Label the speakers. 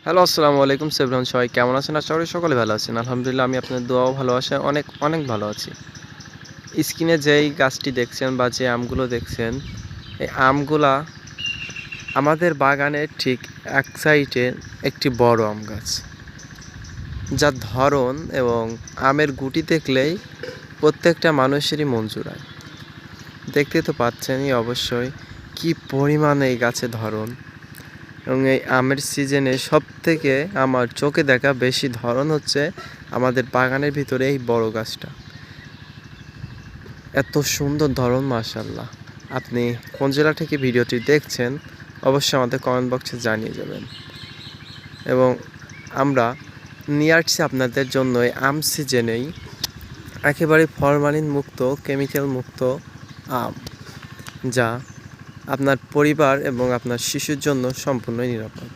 Speaker 1: Hello, আসসালামু আলাইকুম সেভরান, সবাই কেমন আছেন? আশা করি সকলে ভালো আছেন। আলহামদুলিল্লাহ, আমি আপনাদের দোয়াও ভালোবাসায় অনেক অনেক ভালো আছি। স্ক্রিনে যেই গাছটি দেখছেন বা যে আমগুলো দেখছেন, এই আমগুলা আমাদের বাগানের ঠিক এক সাইডে একটি বড় আম গাছ, যার ধরন এবং আমের গুটি দেখলেই প্রত্যেকটা মানুষেরই মন জুড়ায়। দেখতে তো পাচ্ছেনই অবশ্যই কি পরিমাণে এই গাছের ধরন। এবং এই আমের সিজনে সবথেকে আমার চোখে দেখা বেশি ধরন হচ্ছে আমাদের বাগানের ভিতরে এই বড় গাছটা। এত সুন্দর ধরন, মাশাআল্লাহ। আপনি কোন জেলা থেকে ভিডিওটি দেখছেন অবশ্যই আমাদের কমেন্ট বক্সে জানিয়ে যাবেন। এবং আমরা নিয়ে আসছি আপনাদের জন্য এই আম সিজনেই একেবারে ফরমালিন মুক্ত, কেমিক্যাল মুক্ত আম, যা আপনার পরিবার এবং আপনার শিশুর জন্য সম্পূর্ণই নিরাপদ।